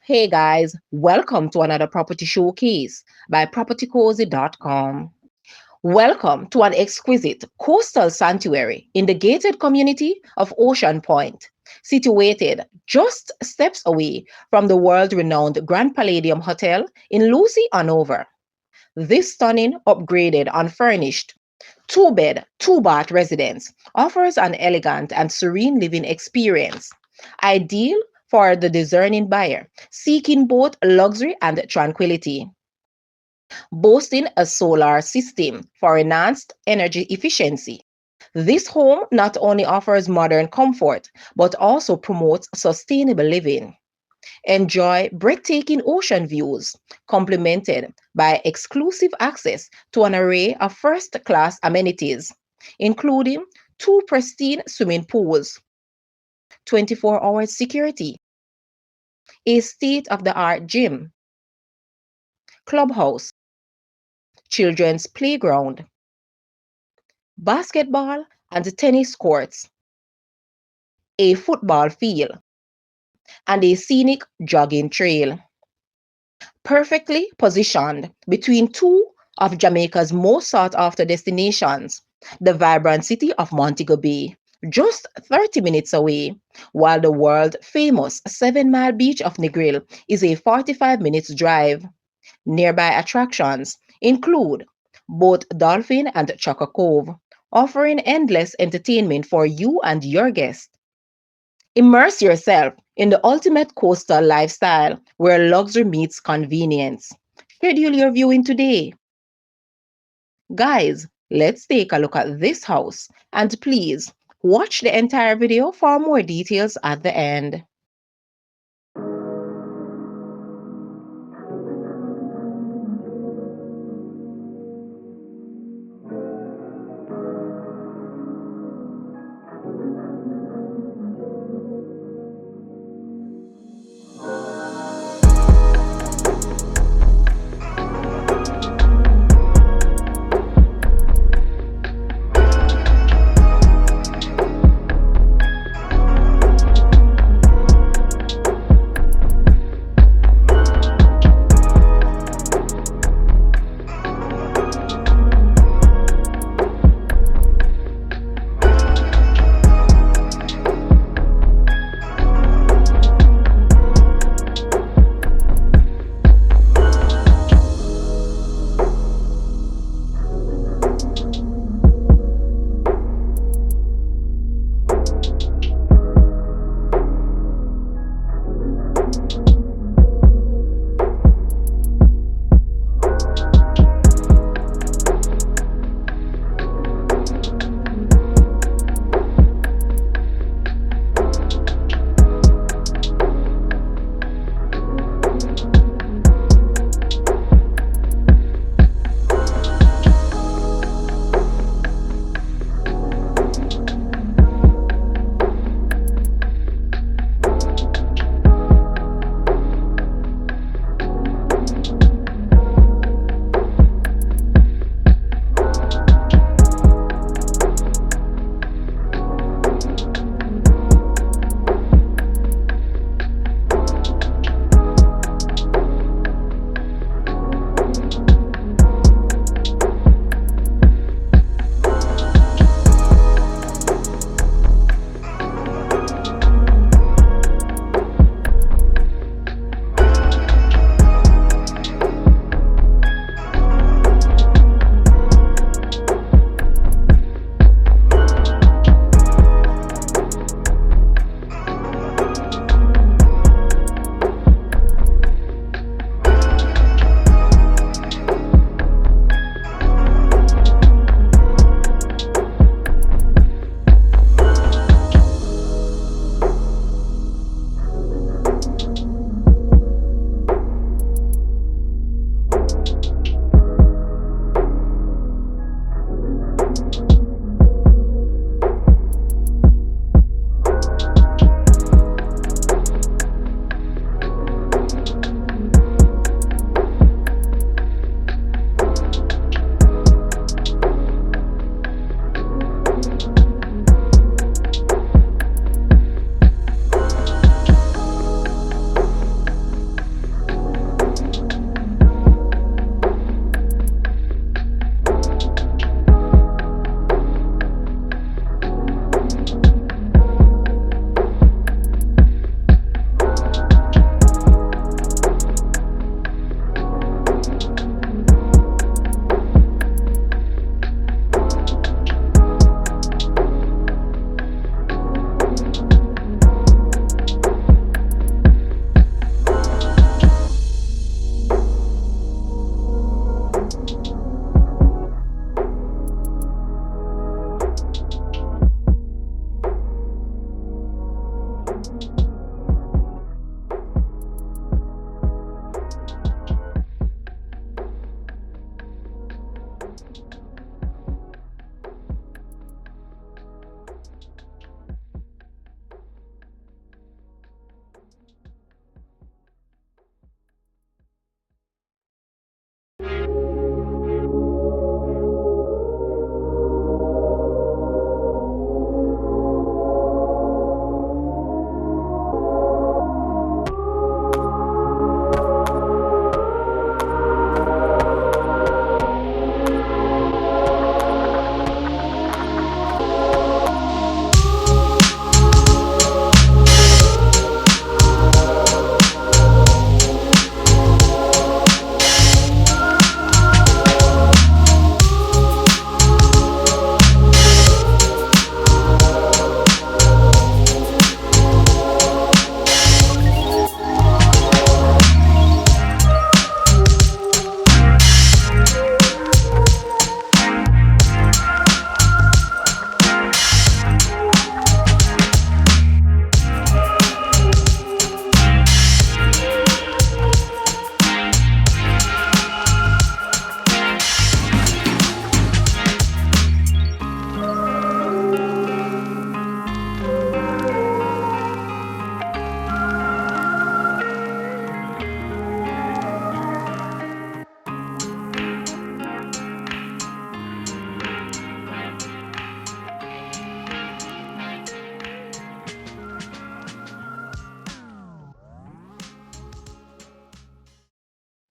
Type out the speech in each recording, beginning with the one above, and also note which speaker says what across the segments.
Speaker 1: Hey guys, welcome to another property showcase by propertycozy.com. Welcome to an exquisite coastal sanctuary in the gated community of Oceanpointe, situated just steps away from the world-renowned Grand Palladium Hotel in Lucea, Hanover. This stunning, upgraded, unfurnished, two-bed, two-bath residence offers an elegant and serene living experience, ideal for the discerning buyer seeking both luxury and tranquility. Boasting a solar system for enhanced energy efficiency, this home not only offers modern comfort but also promotes sustainable living. Enjoy breathtaking ocean views, complemented by exclusive access to an array of first class amenities, including two pristine swimming pools, 24-hour security, a state of the art gym, clubhouse, children's playground, basketball and tennis courts, a football field, and a scenic jogging trail. Perfectly positioned between two of Jamaica's most sought after destinations, the vibrant city of Montego Bay, just 30 minutes away, while the world famous 7 Mile beach of Negril is a 45 minutes drive. Nearby attractions include both Dolphin and Chukka Cove, offering endless entertainment for you and your guests. Immerse yourself in the ultimate coastal lifestyle where luxury meets convenience. Schedule your viewing today. Guys, let's take a look at this house and please watch the entire video for more details at the end.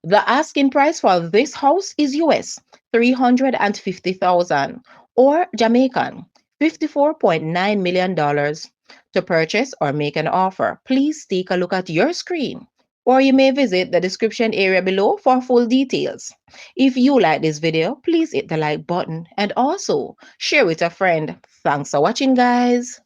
Speaker 1: The asking price for this house is US 350,000 or Jamaican $54.9 million. To purchase or make an offer, please take a look at your screen or you may visit the description area below for full details. If you like this video, please hit the like button and also share with a friend. Thanks for watching, guys.